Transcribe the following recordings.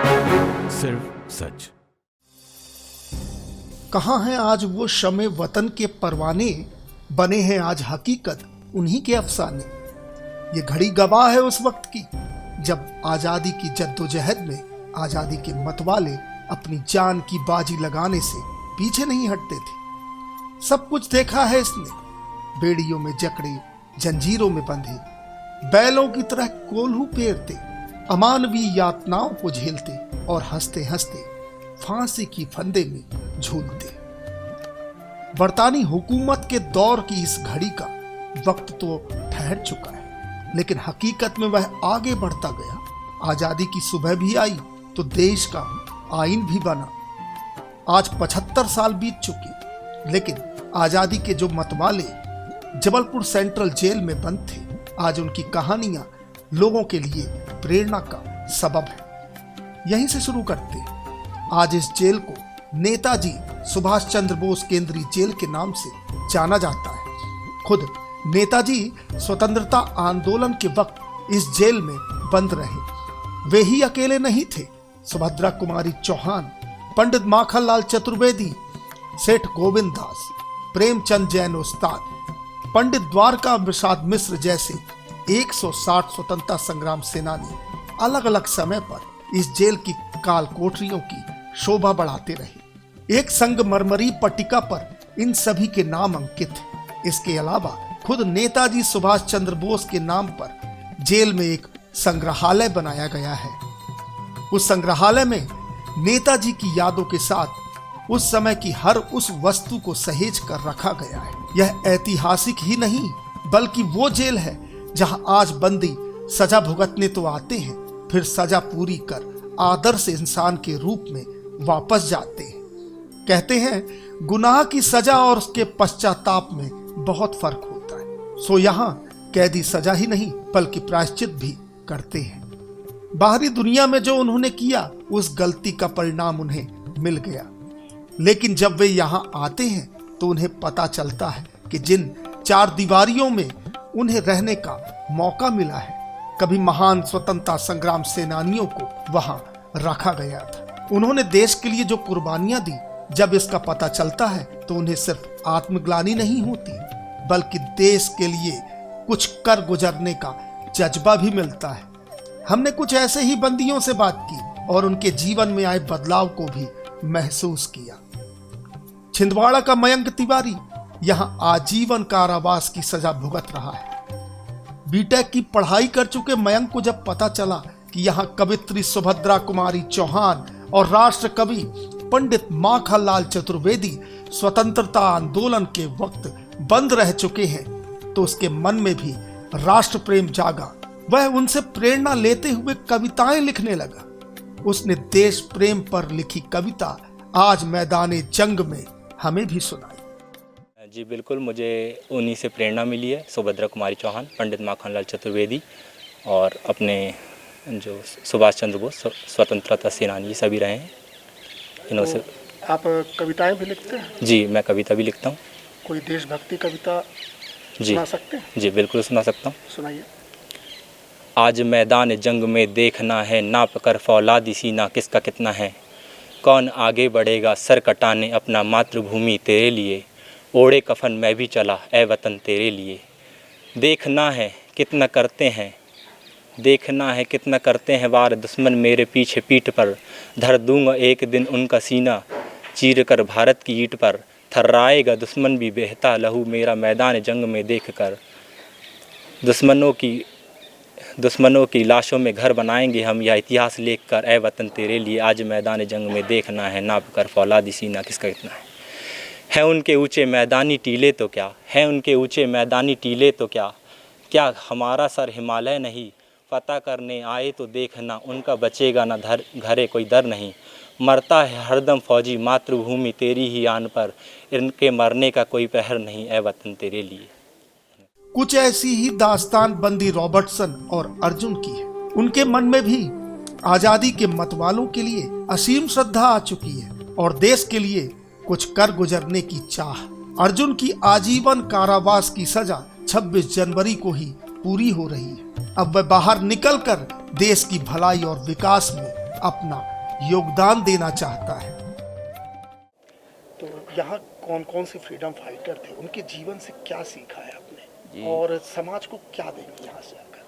सिर्फ सच। कहाँ हैं आज वो शमे वतन के परवाने, बने हैं आज हकीकत उन्हीं के अफसाने। ये घड़ी गवाह है उस वक्त की जब आजादी की जद्दोजहद में आजादी के मतवाले अपनी जान की बाजी लगाने से पीछे नहीं हटते थे। सब कुछ देखा है इसने, बेड़ियों में जकड़े, जंजीरों में बंधे, बैलों की तरह कोल्हू पेरते, अमानवीय यातनाओं को झेलते और हंसते हंसते फांसी की फंदे में झूलते। बरतानी हुकूमत के दौर की इस घड़ी का वक्त तो ठहर चुका है, लेकिन हकीकत में वह आगे बढ़ता गया। आजादी की सुबह भी आई तो देश का आईन भी बना। आज 75 साल बीत चुके, लेकिन आजादी के जो मतवाले जबलपुर सेंट्रल जेल में बंद थे, आज उनकी कहानियां लोगों के लिए प्रेरणा का सबब है। यहीं से शुरू करते हैं। आज इस जेल को नेताजी सुभाष चंद्र बोस केंद्रीय जेल के नाम से जाना जाता है। खुद नेताजी स्वतंत्रता आंदोलन के वक्त इस जेल में बंद रहे। वे ही अकेले नहीं थे। सुभद्रा कुमारी चौहान, पंडित माखनलाल चतुर्वेदी, सेठ गोविंद दास, प्रेमचंद जैन उस्ताद, पंडित द्वारका प्रसाद मिश्र जैसे 160 स्वतंत्रता संग्राम सेनानी अलग अलग समय पर इस जेल की काल कोठरियों की शोभा बढ़ाते रहे। एक संगमरमरी पट्टिका पर इन सभी के नाम अंकित है। इसके अलावा खुद नेताजी सुभाष चंद्र बोस के नाम पर जेल में एक संग्रहालय बनाया गया है। उस संग्रहालय में नेताजी की यादों के साथ उस समय की हर उस वस्तु को सहेज कर रखा गया है। यह ऐतिहासिक ही नहीं, बल्कि वो जेल है जहां आज बंदी सजा भुगतने तो आते हैं, फिर सजा पूरी कर आदर्श इंसान के रूप में वापस जाते हैं। कहते हैं गुनाह की सजा और उसके पश्चाताप में बहुत फर्क होता है। सो यहाँ कैदी सजा ही नहीं बल्कि प्रायश्चित भी करते हैं। बाहरी दुनिया में जो उन्होंने किया उस गलती का परिणाम उन्हें मिल गया, लेकिन जब वे यहाँ आते हैं तो उन्हें पता चलता है कि जिन चार दीवारियों में उन्हें रहने का मौका मिला है, कभी महान स्वतंत्रता संग्राम सेनानियों को वहां रखा गया था। उन्होंने देश के लिए जो कुर्बानियां दी, जब इसका पता चलता है तो उन्हें सिर्फ आत्मग्लानि नहीं होती, बल्कि देश के लिए कुछ कर गुजरने का जज्बा भी मिलता है। हमने कुछ ऐसे ही बंदियों से बात की और उनके जीवन में आए बदलाव को भी महसूस किया। छिंदवाड़ा का मयंक तिवारी यहां आजीवन कारावास की सजा भुगत रहा है। बीटेक की पढ़ाई कर चुके मयंक को जब पता चला कि यहाँ कवित्री सुभद्रा कुमारी चौहान और राष्ट्र कवि पंडित माखनलाल चतुर्वेदी स्वतंत्रता आंदोलन के वक्त बंद रह चुके हैं, तो उसके मन में भी राष्ट्र प्रेम जागा। वह उनसे प्रेरणा लेते हुए कविताएं लिखने लगा। उसने देश प्रेम पर लिखी कविता आज मैदाने जंग में हमें भी सुनाई। जी बिल्कुल, मुझे उन्हीं से प्रेरणा मिली है। सुभद्रा कुमारी चौहान, पंडित माखनलाल चतुर्वेदी और अपने जो सुभाष चंद्र बोस स्वतंत्रता सेनानी सभी रहे हैं। इन्होंने तो आप कविताएं भी लिखते हैं? जी, मैं कविता भी लिखता हूँ। कोई देशभक्ति कविता सुना सकते हैं? जी बिल्कुल सुना सकता हूँ। सुनाइए। आज मैदान जंग में देखना है, नाप कर फौलादी सीना किसका कितना है। कौन आगे बढ़ेगा सर कटाने, अपना मातृभूमि तेरे लिए। ओढ़े कफन मैं भी चला ए वतन तेरे लिए। देखना है कितना करते हैं, देखना है कितना करते हैं वार दुश्मन मेरे पीछे पीठ पर। धर दूंगा एक दिन उनका सीना, चीर कर भारत की ईंट पर। थर्राएगा दुश्मन भी बहता लहू मेरा मैदान जंग में देख कर। दुश्मनों की लाशों में घर बनाएंगे हम, यह इतिहास लेख कर ए वतन तेरे लिए। आज मैदान जंग में देखना है, नाप कर फौलादी सीना किसका कितना है उनके ऊंचे मैदानी टीले तो क्या, है उनके ऊंचे मैदानी टीले तो क्या। क्या हमारा सर हिमालय नहीं, फतह करने आए तो देखना। उनका बचेगा ना घरे कोई दर नहीं। मरता है हरदम फौजी मातृभूमि तेरी ही आन पर। इनके मरने का कोई प्रहर नहीं ए वतन तेरे लिए। कुछ ऐसी ही दास्तान बंदी रॉबर्टसन और अर्जुन की है। उनके मन में भी आजादी के मतवालों के लिए असीम श्रद्धा आ चुकी है और देश के लिए कुछ कर गुजरने की चाह। अर्जुन की आजीवन कारावास की सजा 26 जनवरी को ही पूरी हो रही है। अब वह बाहर निकलकर देश की भलाई और विकास में अपना योगदान देना चाहता है। तो यहाँ कौन कौन से फ्रीडम फाइटर थे, उनके जीवन से क्या सीखा है आपने और समाज को क्या देंगे यहाँ से आकर?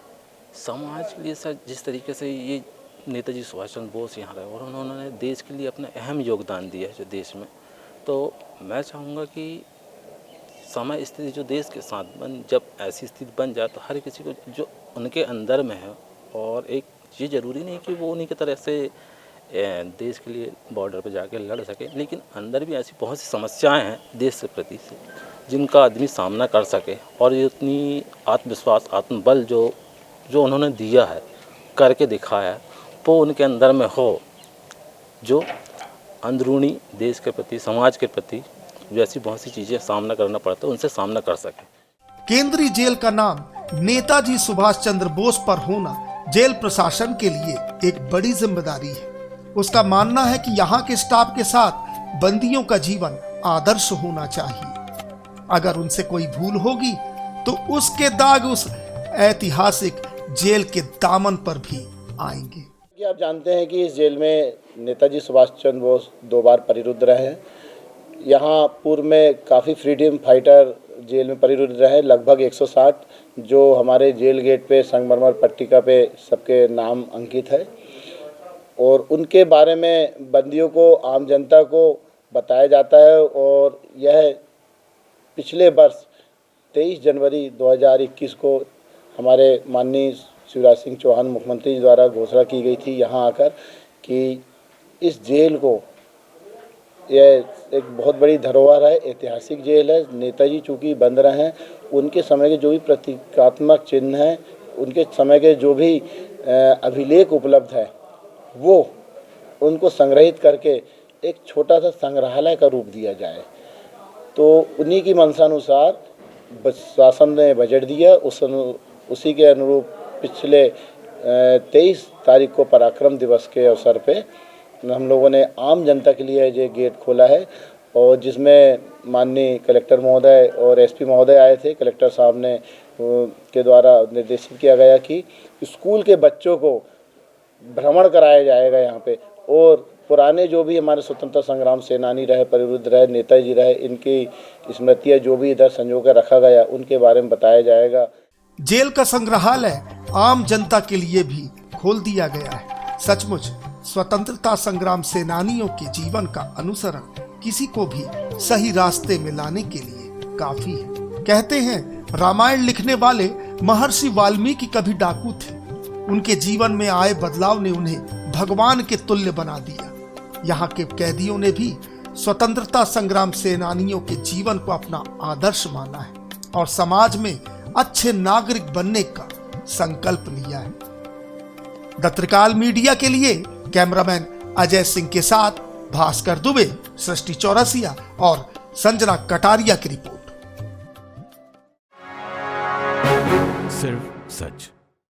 समाज के लिए सर जिस तरीके से ये नेताजी सुभाष चंद्र बोस यहाँ रहे और उन्होंने देश के लिए अपना अहम योगदान दिया है जो देश में, तो मैं चाहूँगा कि समय स्थिति जो देश के साथ जब ऐसी स्थिति बन जाए तो हर किसी को जो उनके अंदर में है, और एक ये ज़रूरी नहीं कि वो उन्हीं की तरह से देश के लिए बॉर्डर पर जाके लड़ सके, लेकिन अंदर भी ऐसी बहुत सी समस्याएं हैं देश के प्रति से जिनका आदमी सामना कर सके, और ये इतनी आत्मविश्वास आत्मबल जो उन्होंने दिया है करके दिखाया है वो उनके अंदर में हो, जो अंदरूनी देश के प्रति समाज के प्रति जैसी बहुत सी चीज़ें सामना करना पड़ता है उनसे सामना कर सके। केंद्रीय जेल का नाम नेताजी सुभाष चंद्र बोस पर होना जेल प्रशासन के लिए एक बड़ी जिम्मेदारी है। उसका मानना है कि यहाँ के स्टाफ के साथ बंदियों का जीवन आदर्श होना चाहिए। अगर उनसे कोई भूल होगी तो उसके दाग उस ऐतिहासिक जेल के दामन पर भी आएंगे। आप जानते हैं कि इस जेल में नेताजी सुभाष चंद्र बोस 2 बार परिरुद्ध रहे हैं। यहाँ पूर्व में काफ़ी फ्रीडम फाइटर जेल में परिरुद्ध रहे, लगभग 160, जो हमारे जेल गेट पे संगमरमर पट्टिका पे सबके नाम अंकित है, और उनके बारे में बंदियों को, आम जनता को बताया जाता है। और यह पिछले वर्ष 23 जनवरी 2021 को हमारे माननीय शिवराज सिंह चौहान मुख्यमंत्री जी द्वारा घोषणा की गई थी यहाँ आकर कि इस जेल को, यह एक बहुत बड़ी धरोहर है, ऐतिहासिक जेल है। नेताजी चूँकि बंद रहे हैं, उनके समय के जो भी प्रतीकात्मक चिन्ह हैं, उनके समय के जो भी अभिलेख उपलब्ध है, वो उनको संग्रहित करके एक छोटा सा संग्रहालय का रूप दिया जाए। तो उन्हीं की मंशानुसार शासन ने बजट दिया, उसी के अनुरूप पिछले 23 तारीख को पराक्रम दिवस के अवसर पे हम लोगों ने आम जनता के लिए ये गेट खोला है, और जिसमें माननीय कलेक्टर महोदय और एसपी महोदय आए थे। कलेक्टर साहब ने के द्वारा निर्देशित किया गया कि स्कूल के बच्चों को भ्रमण कराया जाएगा यहाँ पे, और पुराने जो भी हमारे स्वतंत्रता संग्राम सेनानी रहे, परिरुद्ध रहे, नेताजी रहे, इनकी स्मृतियाँ जो भी इधर संजो कर रखा गया उनके बारे में बताया जाएगा। जेल का संग्रहालय आम जनता के लिए भी खोल दिया गया है। सचमुच स्वतंत्रता संग्राम सेनानियों के जीवन का अनुसरण किसी को भी सही रास्ते में लाने के लिए काफी है। कहते हैं रामायण लिखने वाले महर्षि वाल्मीकि कभी डाकू थे। उनके जीवन में आए बदलाव ने उन्हें भगवान के तुल्य बना दिया। यहाँ के कैदियों ने भी स्वतंत्रता संग्राम सेनानियों के जीवन को अपना आदर्श माना है और समाज में अच्छे नागरिक बनने का संकल्प लिया है। द त्रिकाल मीडिया के लिए कैमरामैन अजय सिंह के साथ भास्कर दुबे, सृष्टि चौरसिया और संजना कटारिया की रिपोर्ट। सिर्फ सच।